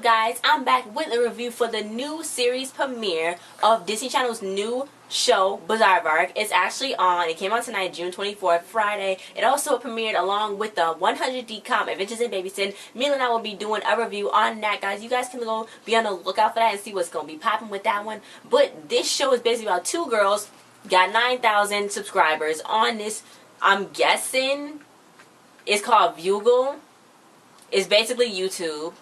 guys? I'm back with a review for the new series premiere of Disney Channel's new show, Bizaardvark. It's actually on. It came out tonight, June 24th, Friday. It also premiered along with the 100 DCOM Adventures in Babysitting. Mila and I will be doing a review on that, guys. You guys can go be on the lookout for that and see what's going to be popping with that one. But this show is basically about two girls, got 9,000 subscribers on this. I'm guessing it's called Vugle. It's basically YouTube,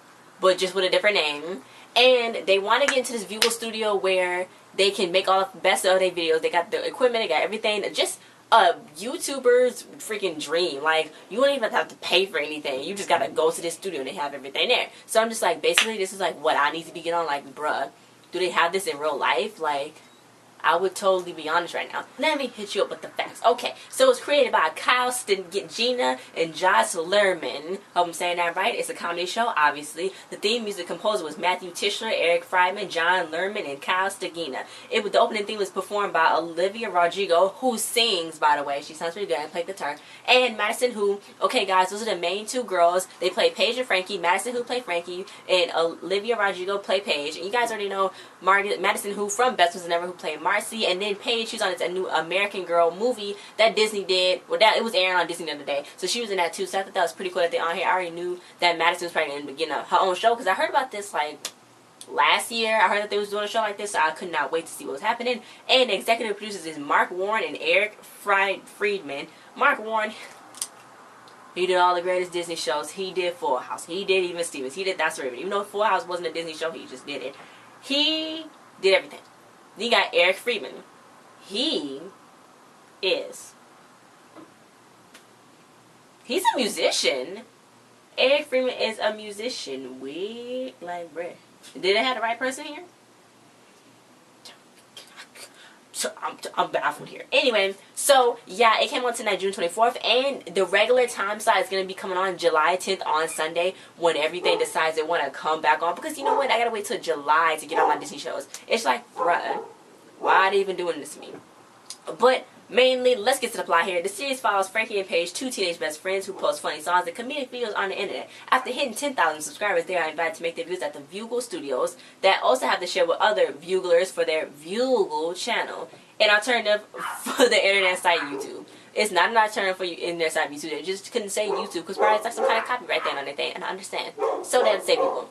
but just with a different name. And they want to get into this Vugle studio where they can make all the best of their videos. They got the equipment, they got everything. Just a YouTuber's freaking dream. Like, you don't even have to pay for anything. You just gotta go to this studio and they have everything there. So I'm just like, basically this is like what I need to be getting on. Like, bruh, do they have this in real life? Like, I would totally be honest right now. Let me hit you up with the facts. Okay, so it's created by Kyle Gina and Josh Lerman. Hope I'm saying that right. It's a comedy show, obviously. The theme music composer was Matthew Tischler, Eric Friedman, John Lerman, and Kyle Stagina. The opening theme was performed by Olivia Rodrigo, who sings, by the way. She sounds pretty good and played guitar. And Madison, who, okay guys, those are the main two girls. They play Paige and Frankie. Madison, who played Frankie, and Olivia Rodrigo played Paige. And you guys already know Madison, who from Best Was Never, who played Marcy, and then Paige, she's on a new American Girl movie that Disney did. Well, it was airing on Disney the other day, so she was in that too. So I thought that was pretty cool that they're on here. I already knew that Madison was probably going to begin her own show because I heard about this like last year. I heard that they was doing a show like this, so I could not wait to see what was happening. And the executive producers is Mark Warren and Eric Friedman. Mark Warren, he did all the greatest Disney shows. He did Full House. He did even Stevens. He did That's Raven. Even though Full House wasn't a Disney show, he just did it. He did everything. Then you got Eric Friedman. He's a musician. Eric Friedman is a musician. Like, bruh. Did I have the right person here? I'm baffled here. Anyway, so yeah, it came on tonight, June 24th, and the regular time slot is going to be coming on July 10th on Sunday when everything decides they want to come back on. Because you know what? I got to wait till July to get on my Disney shows. It's like, bruh, why are they even doing this to me? But mainly, let's get to the plot here. The series follows Frankie and Paige, two teenage best friends who post funny songs and comedic videos on the internet. After hitting 10,000 subscribers, they are invited to make their views at the Vugle Studios that also have to share with other Vuglers for their Vugle channel, an alternative for the internet site YouTube. It's not an alternative for you in their site YouTube. They just couldn't say YouTube because probably it's like some kind of copyright thing on their thing, and I understand. So they had to say Vugle.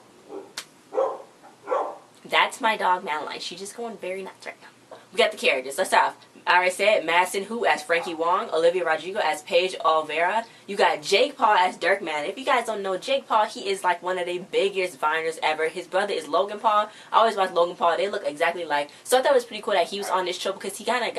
That's my dog Madeline. She's just going very nuts right now. We got the characters. Let's start off. I already said Madison Who as Frankie Wong, Olivia Rodrigo as Paige Olvera. You got Jake Paul as Dirk Man. If you guys don't know Jake Paul, he is like one of the biggest Viners ever. His brother is Logan Paul. I always watch Logan Paul. They look exactly like. So I thought it was pretty cool that he was on this show because he kind of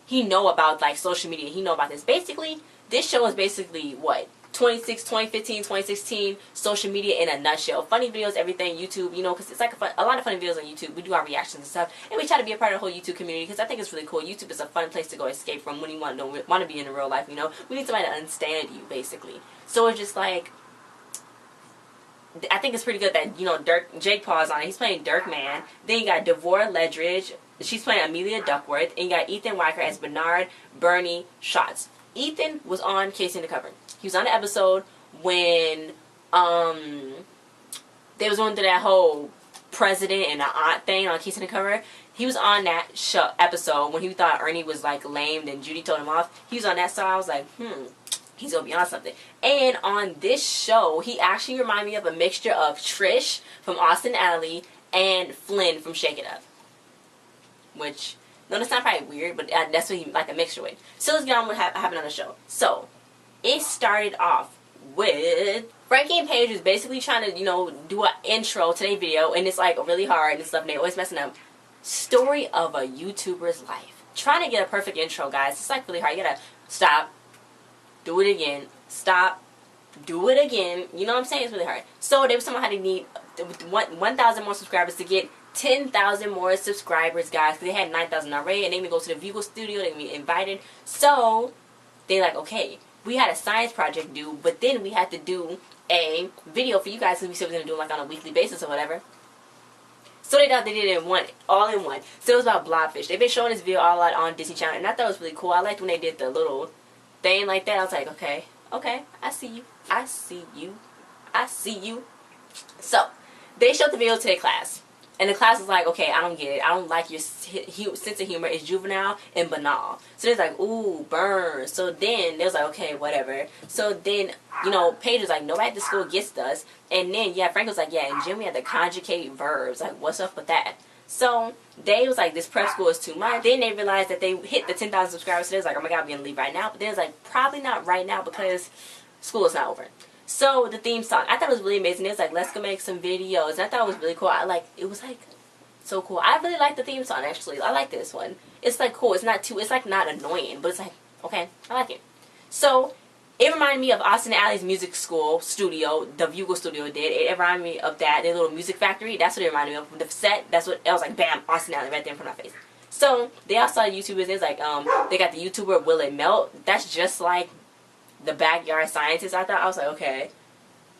he know about like social media. He know about this. Basically, this show is basically what? 2015, 2016 social media in a nutshell. Funny videos, everything, YouTube, you know, because it's like a lot of funny videos on YouTube. We do our reactions and stuff, and we try to be a part of the whole YouTube community because I think it's really cool. YouTube is a fun place to go escape from when you want to be in the real life, you know. We need somebody to understand you, basically. So it's just like, I think it's pretty good that, you know, Jake Paul is on it. He's playing Dirk Man. Then you got Devorah Ledridge. She's playing Amelia Duckworth. And you got Ethan Weicker as Bernard Bernie Schatz. Ethan was on Casey in the Cover. He was on the episode when they was going through that whole president and the aunt thing on Casey in the Cover. He was on that episode when he thought Ernie was like lamed and Judy told him off. He was on that, so I was like, he's gonna be on something. And on this show, he actually reminded me of a mixture of Trish from Austin Alley and Flynn from Shake It Up. Which, no, that's not probably weird, but that's what he like a mixture with. So let's get on with what happened on the show. So it started off with Frankie and Paige is basically trying to, you know, do an intro to their video, and it's like really hard and stuff, and they're always messing up. Story of a YouTuber's life. Trying to get a perfect intro, guys. It's like really hard. You gotta stop, do it again, stop, do it again. You know what I'm saying? It's really hard. So they were talking about how they need 1,000 more subscribers to get 10,000 more subscribers, guys. Because they had 9,000 already, and they would go to the Vugle studio. They would be invited. So they like, okay, we had a science project due, but then we had to do a video for you guys because we said we were going to do like on a weekly basis or whatever. So they thought they did it all in one. So it was about blobfish. They've been showing this video all out on Disney Channel, and I thought it was really cool. I liked when they did the little thing like that. I was like, okay, I see you. I see you. I see you. So they showed the video to their class. And the class was like, okay, I don't get it. I don't like your sense of humor. It's juvenile and banal. So they was like, ooh, burn. So then they was like, okay, whatever. So then, you know, Paige was like, nobody at the school gets us. And then, yeah, Frank was like, yeah, in gym we had to conjugate verbs. Like, what's up with that? So they was like, this prep school is too much. Then they realized that they hit the 10,000 subscribers. So they was like, oh my God, we're going to leave right now. But then it was like, probably not right now because school is not over. So the theme song, I thought it was really amazing. It was like, let's go make some videos. And I thought it was really cool. It was like so cool. I really like the theme song, actually. I like this one. It's like cool. It's like not annoying, but it's like, okay, I like it. So it reminded me of Austin and Allie's music school studio, the Bugle studio did. It reminded me of that, their little music factory. That's what it reminded me of. The set, that's what, I was like, bam, Austin and Allie right there in front of my face. So they all saw YouTubers. There's like, they got the YouTuber Will It Melt. That's just like the Backyard Scientist. I thought, I was like, okay.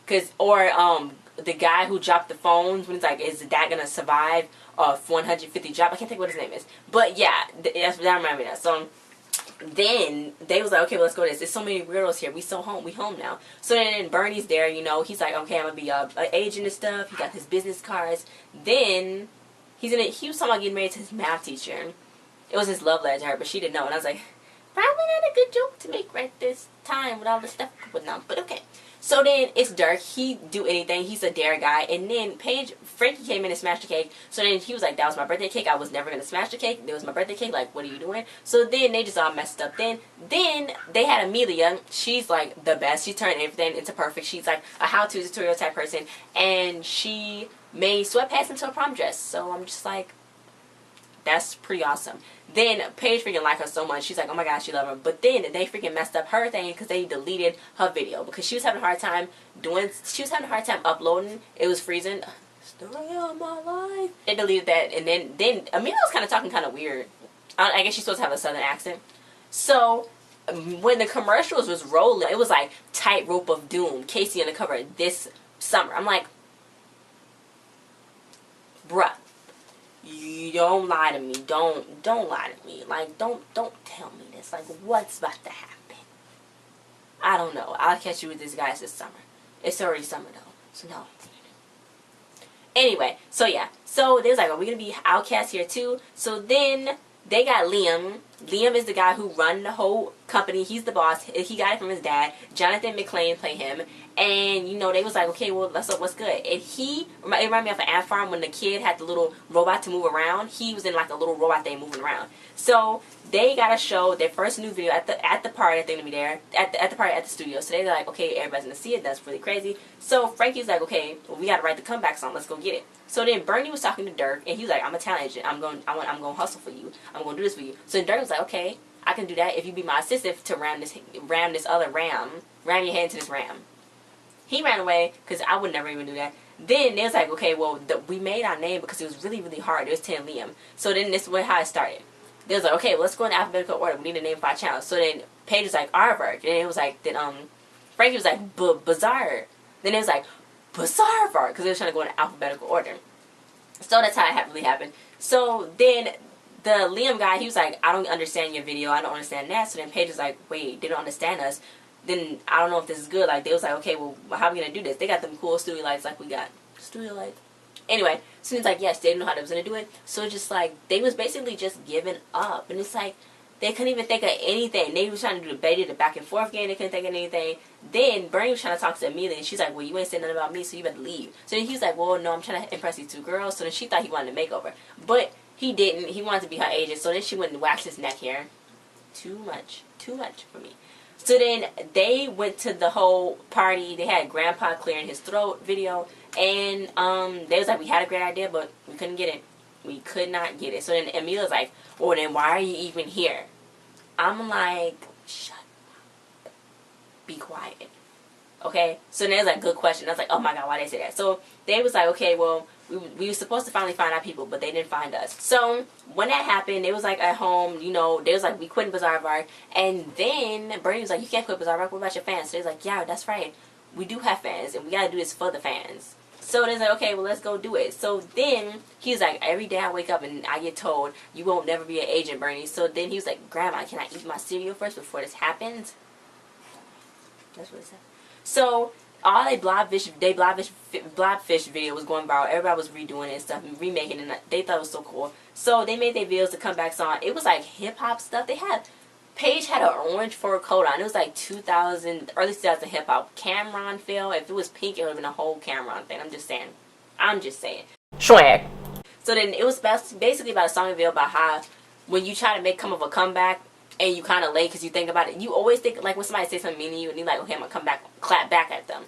The guy who dropped the phones when it's like, is that gonna survive a 150 drop? I can't think what his name is. But yeah, that reminded me of that. So then they was like, okay, well, let's go to this. There's so many weirdos here. We home now. So then Bernie's there, you know, he's like, okay, I'm gonna be an agent and stuff. He got his business cards. Then he was talking about getting married to his math teacher. It was his love letter to her, but she didn't know. And I was like, probably not a good joke to make right this time with all the stuff going on, but okay. So then it's Dirk. He do anything. He's a dare guy. And then Frankie came in and smashed the cake. So then he was like, that was my birthday cake. I was never going to smash the cake. It was my birthday cake. Like, what are you doing? So then they just all messed up. Then they had Mila. She's like the best. She turned everything into perfect. She's like a how-to tutorial type person. And she made sweatpants into a prom dress. So I'm just like, that's pretty awesome. Then Paige freaking liked her so much. She's like, oh my gosh, she loved her. But then they freaking messed up her thing because they deleted her video because she was having a hard time uploading. It was freezing. Story of my life. They deleted that, and then Amina was kind of talking kind of weird. I guess she's supposed to have a southern accent. So when the commercials was rolling, it was like Tightrope of Doom, Casey on the cover this summer. I'm like, bruh. You don't lie to me. Don't lie to me. Like, don't tell me this. Like, what's about to happen? I don't know. I'll catch you with these guys this summer. It's already summer though, so no. Anyway, so yeah. So they was like, are we gonna be outcasts here too? So then they got Liam. Liam is the guy who run the whole company. He's the boss. He got it from his dad. Jonathan McClain played him. And, you know, they was like, okay, well, what's good? And it reminded me of an Ant Farm when the kid had the little robot to move around. He was in like a little robot thing moving around. So they got to show their first new video at the party. They're going to be there at the party at the studio. So they're like, okay, everybody's going to see it. That's really crazy. So Frankie's like, okay, well, we got to write the comeback song. Let's go get it. So then Bernie was talking to Dirk, and he was like, I'm a talent agent. I'm going to hustle for you. I'm going to do this for you. So then Dirk was like, okay, I can do that if you be my assistant to ram your head into this ram. He ran away because I would never even do that. Then they was like, okay, well, we made our name because it was really, really hard. It was telling Liam. So then this is how it started. They was like, okay, well, let's go in alphabetical order. We need a name for our channel. So then Paige was like, Bizaardvark. And it was like, Frankie was like, Bizarre. Then it was like, Bizaardvark, because they were trying to go in alphabetical order. So that's how it really happened. So then the Liam guy, he was like, I don't understand your video. I don't understand that. So then Paige was like, wait, they don't understand us. Then I don't know if this is good. Like, they was like, okay, well, how are we going to do this? They got them cool studio lights like we got. Studio lights. Anyway, so it's like, yes, they didn't know how they was going to do it. So it's just like, they was basically just giving up. And it's like, they couldn't even think of anything. They was trying to do the back and forth game. They couldn't think of anything. Then Bernie was trying to talk to Amelia, and she's like, well, you ain't saying nothing about me, so you better leave. So then he was like, well, no, I'm trying to impress these two girls. So then she thought he wanted a makeover. But he didn't. He wanted to be her agent. So then she went and waxed his neck hair. Too much for me. So then they went to the whole party. They had Grandpa clearing his throat video. And they was like, we had a great idea, but we couldn't get it. We could not get it. So then Amelia's like, well, then why are you even here? I'm like, shut up. Be quiet. Okay? So then it was like, good question. I was like, oh my God, why did they say that? So they was like, okay, well, we were supposed to finally find our people, but they didn't find us. So when that happened, they was like at home, you know, they was like, we quit Bizaardvark. And then Bernie was like, you can't quit Bizaardvark. What about your fans? So they was like, yeah, that's right. We do have fans, and we got to do this for the fans. So they was like, okay, well, let's go do it. So then he was like, every day I wake up and I get told, you won't never be an agent, Bernie. So then he was like, Grandma, can I eat my cereal first before this happens? That's what it said. So all blobfish video was going viral. Everybody was redoing it and stuff and remaking it, and they thought it was so cool. So they made their videos to come back on. It was like hip hop stuff. Paige had an orange fur coat on. It was like 2000, early 2000 hip hop. Cameron feel. If it was pink, it would have been a whole Cameron thing. I'm just saying. Swag. So then it was basically about a song video about how when you try to come up a comeback and you kind of late because you think about it, you always think, like when somebody says something mean to you and you're like, okay, I'm going to come back, clap back at them.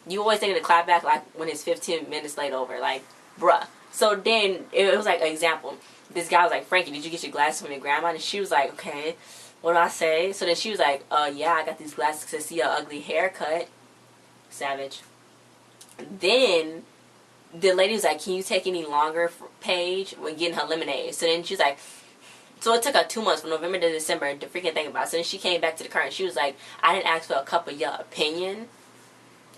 You always think of the clap back like when it's 15 minutes late over. Like, bruh. So then it was like an example. This guy was like, Frankie, did you get your glasses from your grandma? And she was like, okay, what do I say? So then she was like, yeah, I got these glasses because I see your ugly haircut. Savage. Then the lady was like, can you take any longer for Paige when getting her lemonade? So then she was like, so it took her 2 months from November to December to freaking think about it. So then she came back to the car and she was like, I didn't ask for a cup of your opinion.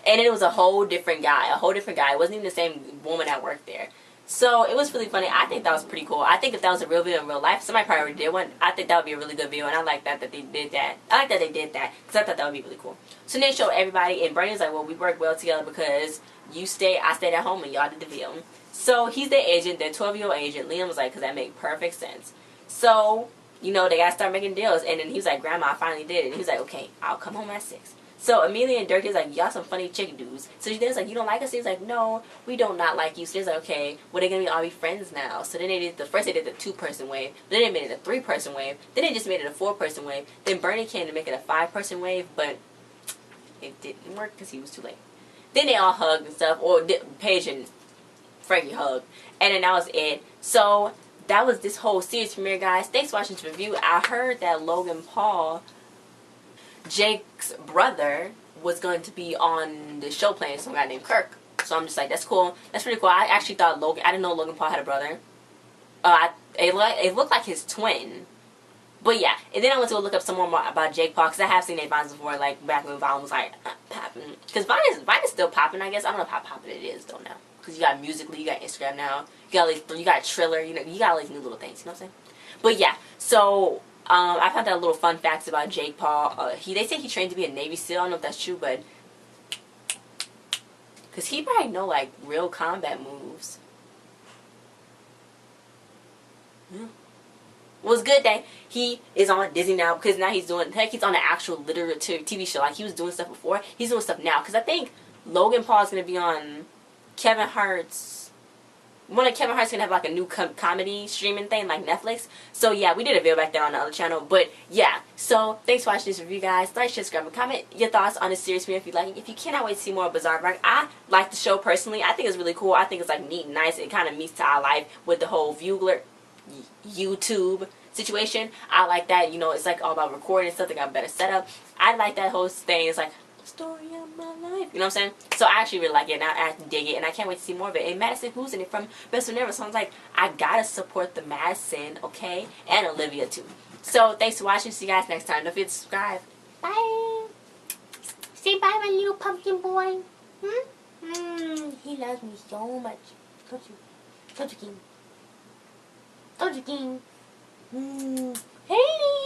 And it was a whole different guy. It wasn't even the same woman that worked there. So it was really funny. I think that was pretty cool. I think if that was a real video in real life, somebody probably already did one. I think that would be a really good video, and I like that they did that. I like that they did that because I thought that would be really cool. So then they showed everybody, and Bernie was like, well, we worked well together because I stayed at home and y'all did the video. So he's their agent, their 12-year-old agent. Liam was like, because that made perfect sense. So, you know, they got to start making deals. And then he was like, Grandma, I finally did it. And he was like, okay, I'll come home at 6. So Amelia and Dirk is like, y'all some funny chicken dudes. So she was like, you don't like us? He was like, no, we don't not like you. So he's like, okay, well, they're going to all be friends now. So then they did first they did the 2-person wave. Then they made it a 3-person wave. Then they just made it a 4-person wave. Then Bernie came to make it a 5-person wave, but it didn't work because he was too late. Then they all hugged and stuff, or Paige and Frankie hugged. And then that was it. So that was this whole series premiere, guys. Thanks for watching this review. I heard that Logan Paul, Jake's brother, was going to be on the show playing some guy named Kirk. So I'm just like, that's cool. That's pretty cool. I actually thought I didn't know Logan Paul had a brother. It looked like his twin. But yeah, and then I went to look up some more about Jake Paul, because I have seen their Vines before, like back when Vine was like popping. Because Vine is still popping, I guess. I don't know how popping it is though now. Because you got Musical.ly, you got Instagram now, you got Triller, you know, you got all these new little things, you know what I'm saying? But yeah, so I found out little fun facts about Jake Paul. They say he trained to be a Navy SEAL. I don't know if that's true, but because he probably know like real combat moves. Yeah. Well, it's good that he is on Disney now, because now he's on the actual literature TV show. Like, he was doing stuff before, he's doing stuff now. Because I think Logan Paul is going to be on Kevin Hart's. One of Kevin Hart's going to have like a new comedy streaming thing, like Netflix. So yeah, we did a video back there on the other channel. But yeah, so thanks for watching this review, guys. Like, share, subscribe, and comment your thoughts on this series for me if you like it. If you cannot wait to see more of Bizaardvark, I like the show personally. I think it's really cool. I think it's like neat and nice. It kind of meets to our life with the whole YouTube situation. I like that, you know, it's like all about recording and stuff. They got a better setup. I like that whole thing. It's like the story of my life, you know what I'm saying? So I actually really like it, and I dig it, and I can't wait to see more of it. And Madison, who's in it from Best of Never, so I'm like, I gotta support the Madison, okay, and Olivia too. So thanks for watching. See you guys next time. Don't forget to subscribe. Bye. Say bye, my little pumpkin boy. He loves me so much. Don't you? Don't you, King? Don't you, King? Hey!